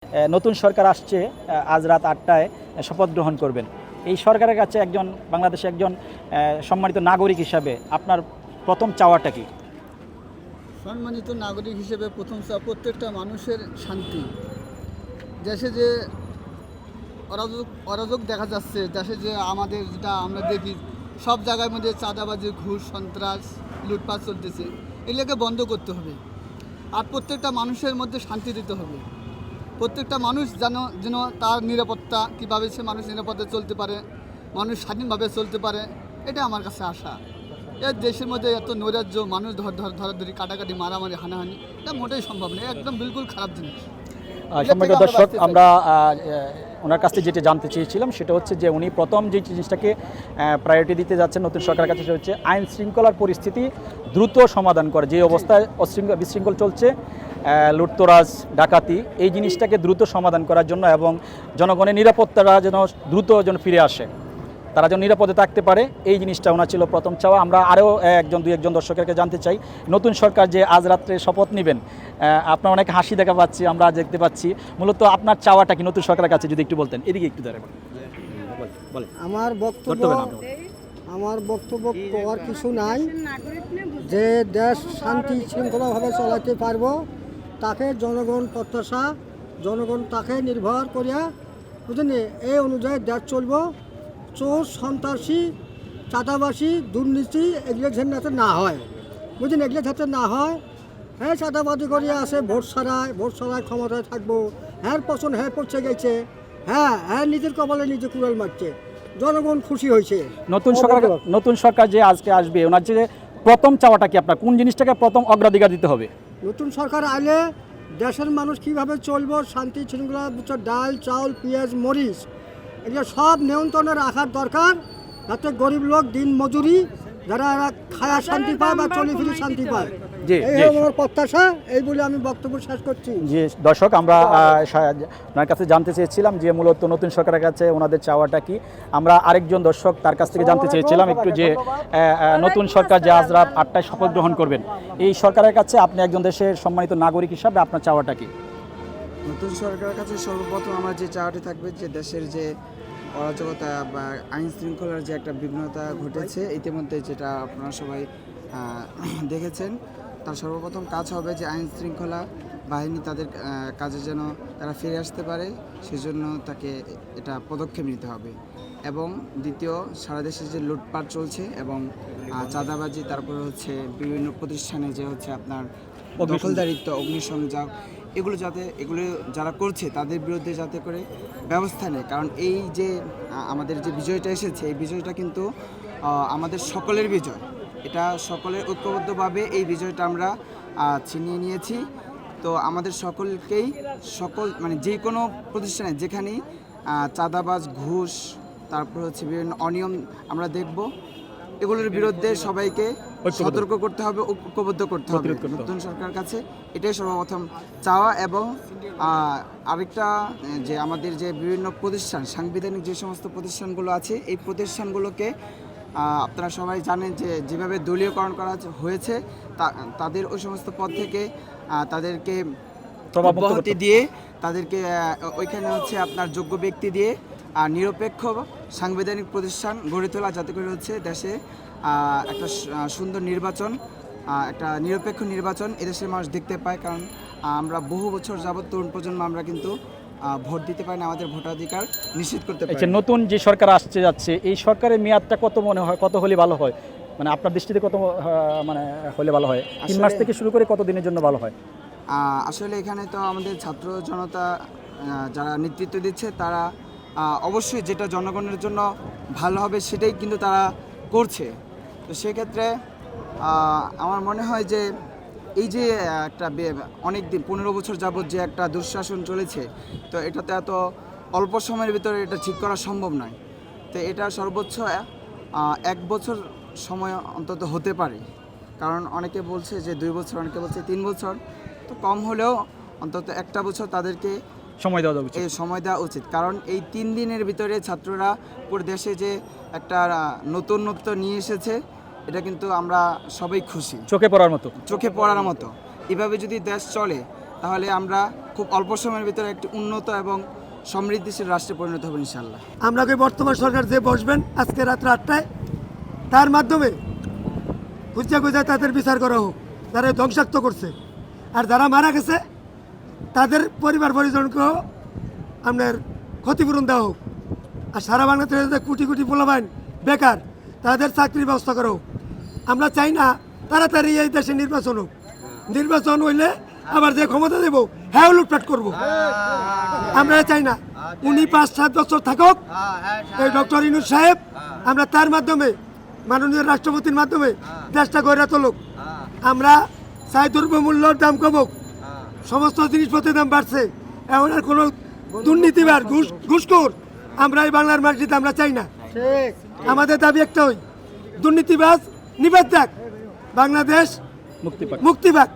নতুন সরকার আসছে, আজ রাত 8টায় শপথ গ্রহণ করবেন। এই সরকারের কাছে বাংলাদেশে একজন সম্মানিত নাগরিক হিসাবে আপনার প্রথম চাওয়াটা কি? সম্মানিত নাগরিক হিসেবে প্রথম প্রত্যেকটা মানুষের শান্তি। দেশে যে অরাজক দেখা যাচ্ছে, দেশে যে আমাদের যেটা আমরা দেখি সব জায়গার মধ্যে চাঁদাবাজি, ঘুষ, সন্ত্রাস, লুটপাট চলতেছে, এগুলোকে বন্ধ করতে হবে। আর প্রত্যেকটা মানুষের মধ্যে শান্তি দিতে হবে। প্রত্যেকটা মানুষ যেন তার নিরাপত্তা, কীভাবে সে মানুষ নিরাপদে চলতে পারে, মানুষ স্বাধীনভাবে চলতে পারে, এটা আমার কাছে আশা। এর দেশের মধ্যে এত নৈরাজ্য, মানুষ ধরাধরি, কাটাকাটি, মারামারি, হানাহানি, এটা মোটেই সম্ভব নয়। একদম বিলকুল খারাপ জিনিস। সম্মানিত দর্শক, আমরা ওনার কাছ থেকে যেটা জানতে চেয়েছিলাম সেটা হচ্ছে যে উনি প্রথম যে জিনিসটাকে প্রায়োরিটি দিতে যাচ্ছেন নতুন সরকারের কাছে, সেটা হচ্ছে আইন শৃঙ্খলার পরিস্থিতি দ্রুত সমাধান করে। যে অবস্থায় বিশৃঙ্খল চলছে, লুটতরাজ, ডাকাতি, এই জিনিসটাকে দ্রুত সমাধান করার জন্য এবং জনগণের নিরাপত্তাটা যেন দ্রুত ফিরে আসে, তারা যেন নিরাপদে থাকতে পারে, এই জিনিসটা ওনার ছিল প্রথম চাওয়া। আমরা আরও দুই একজন দর্শকেরকে জানতে চাই, নতুন সরকার যে আজ রাত্রে শপথ নেবেন, আপনার অনেক হাসি দেখা পাচ্ছি, আমরা দেখতে পাচ্ছি। মূলত আপনার চাওয়াটা কি নতুন সরকারের কাছে, যদি একটু বলতেন। এদিকে একটু দাঁড়াবেন। আমার বক্তব্য করার কিছু নাই। যে দেশ শান্তি শৃঙ্খলাভাবে চালাতে পারবো, তাকে জনগণ প্রত্যাশা, জনগণ তাকে নির্ভর করিয়া, বুঝলেন, এই অনুযায়ী দেশ চলবো। চোর, সন্ত্রাসী, চাঁদাবাসী, দুর্নীতি এগুলো যাতে না হয়, বুঝলেন, এগুলো যাতে না হয়। হ্যাঁ, চাঁদাবাজি করিয়া আছে, ভোট ছাড়ায় ক্ষমতায় থাকবো, হ্যাঁ পছন্দ, হ্যাঁ পড়ছে গেছে, হ্যাঁ নিজের কপালে নিজে কুড়াল মারছে, জনগণ খুশি হয়েছে। নতুন সরকার যে আজকে আসবে, ওনার যে প্রথম চাওয়াটা কি, আপনার কোন জিনিসটাকে প্রথম অগ্রাধিকার দিতে হবে? নতুন সরকার আইলে দেশের মানুষ কিভাবে চলবো, শান্তি শৃঙ্খলা, ডাল, চাউল, পেঁয়াজ, মরিচ, এগুলো সব নিয়ন্ত্রণে রাখার দরকার, যাতে গরিব লোক দিন মজুরি যারা খায়া শান্তি পায় বা চলে ফিরে শান্তি পায়। এই আমার প্রত্যাশা, এই বলে আমি বক্তব্য শেষ করছি। জি দর্শক, আমরা ওনার কাছে জানতে চেয়েছিলাম যে মূলত নতুন সরকারের কাছে ওনাদের চাওয়াটা কি। আমরা আরেকজন দর্শক তার কাছ থেকে জানতে চেয়েছিলাম একটু যে নতুন সরকার যে আজ রাত 8টায় শপথ গ্রহণ করবেন, এই সরকারের কাছে আপনি একজন দেশের সম্মানিত নাগরিক হিসাবে আপনার চাওয়াটা কি? নতুন সরকারের কাছে সর্বপ্রথম আমার যে চাওয়াটি থাকবে, যে দেশের যে অরাজকতা বা আইন শৃঙ্খলার যে একটা বিঘ্নতা ঘটেছে ইতিমধ্যে, যেটা আপনারা সবাই দেখেছেন, তার সর্বপ্রথম কাজ হবে যে আইন শৃঙ্খলা বাহিনী তাদের কাজে যেন তারা ফিরে আসতে পারে, সেজন্য তাকে এটা পদক্ষেপ নিতে হবে। এবং দ্বিতীয়, সারা দেশে যে লুটপাট চলছে এবং চাঁদাবাজি, তারপরে হচ্ছে বিভিন্ন প্রতিষ্ঠানে যে হচ্ছে আপনার দখলদারিত্ব, অগ্নিসংযোগ, এগুলো যারা করছে তাদের বিরুদ্ধে যাতে করে ব্যবস্থা নেয়। কারণ এই যে আমাদের যে বিজয়টা এসেছে, এই বিজয়টা কিন্তু আমাদের সকলের বিজয়। এটা সকলের ঐক্যবদ্ধভাবে এই বিজয়টা আমরা ছিনিয়ে নিয়েছি। তো আমাদের সকলকেই মানে যে কোনো প্রতিষ্ঠানে যেখানেই চাঁদাবাজ, ঘুষ, তারপর হচ্ছে বিভিন্ন অনিয়ম আমরা দেখব, এগুলোর বিরুদ্ধে সবাইকে সতর্ক করতে হবে, ঐক্যবদ্ধ করতে হবে নতুন সরকারের কাছে। এটাই সর্বপ্রথম চাওয়া। এবং আরেকটা, যে আমাদের যে বিভিন্ন প্রতিষ্ঠান, সাংবিধানিক যে সমস্ত প্রতিষ্ঠানগুলো আছে, এই প্রতিষ্ঠানগুলোকে আপনারা সবাই জানেন যে যেভাবে দলীয়করণ করা হয়েছে, তাদের ওই সমস্ত পদ থেকে তাদেরকে অব্যাহতি দিয়ে, তাদেরকে ওইখানে হচ্ছে আপনার যোগ্য ব্যক্তি দিয়ে নিরপেক্ষ সাংবিধানিক প্রতিষ্ঠান গড়ে তোলা, যাতে করে হচ্ছে দেশে একটা সুন্দর নির্বাচন, একটা নিরপেক্ষ নির্বাচন এদেশের মানুষ দেখতে পায়। কারণ আমরা বহু বছর যাবত তরুণ প্রজন্ম আমরা কিন্তু ভোট দিতে পারি না, আমাদের ভোটাধিকার নিশ্চিত করতে পারি। নতুন যে সরকার আসতে যাচ্ছে, এই সরকারের মেয়াদটা কত মনে হয়, কত হলে ভালো হয়? মানে আপনার দৃষ্টিতে কত মানে হলে ভালো হয়? 3 মাস থেকে শুরু করে কত দিনের জন্য ভালো হয়? আসলে এখানে তো আমাদের ছাত্র জনতা যারা নেতৃত্ব দিচ্ছে, তারা অবশ্যই যেটা জনগণের জন্য ভালো হবে সেটাই কিন্তু তারা করছে। তো সেক্ষেত্রে আমার মনে হয় যে এই যে একটা অনেক দিন 15 বছর যাবত যে একটা দুঃশাসন চলেছে, তো এটাতে এত অল্প সময়ের ভিতরে এটা ঠিক করা সম্ভব নয়। তো এটা সর্বোচ্চ 1 বছর সময় অন্তত হতে পারে। কারণ অনেকে বলছে যে 2 বছর, অনেকে বলছে 3 বছর, তো কম হলেও অন্তত 1টা বছর তাদেরকে সময় দেওয়া উচিত। কারণ এই 3 দিনের ভিতরে ছাত্ররা পুরো দেশে যে একটা নতুনত্ব নিয়ে এসেছে, এটা কিন্তু আমরা সবাই খুশি, চোখে পড়ার মতো। এভাবে যদি দেশ চলে, তাহলে আমরা খুব অল্প সময়ের ভিতরে একটি উন্নত এবং সমৃদ্ধিশীল রাষ্ট্রে পরিণত হব ইনশাআল্লাহ। আমরা কি বর্তমান সরকার যে বসবেন আজকে রাত্র 8টায়, তার মাধ্যমে খুঁজে খুঁজে তাদের বিচার করা হোক, যারা ধ্বংসাত্ম করছে। আর যারা মারা গেছে তাদের পরিবার পরিজনকেও আপনার ক্ষতিপূরণ দেওয়া হোক। আর সারা বাংলাদেশে যে কোটি কোটি পোলাপাইন বেকার, তাদের চাকরির ব্যবস্থা করা হোক। আমরা চাই না তাড়াতাড়ি এই দেশে নির্বাচন হোক। নির্বাচন হইলে আবার যে ক্ষমতা দেব হ্যাঁ লুটপাট করব, আমরা চাই না। উনি 5-7 বছর থাকুক এই ডক্টর ইউনূস সাহেব, আমরা তার মাধ্যমে মাননীয় রাষ্ট্রপতির মাধ্যমে দেশটা গড়ে তুলুক। আমরা চাই দ্রব্যমূল্যর দাম কমুক, সমস্ত জিনিসপত্রের দাম বাড়ছে, এখন আর কোনো দুর্নীতিবাজ ঘুষখোর আমরা এই বাংলার মাটিতে আমরা চাই না। আমাদের দাবি একটাই, দুর্নীতিবাজ নিবাদ যাক, বাংলাদেশ মুক্তি পাক। মুক্তি পাক।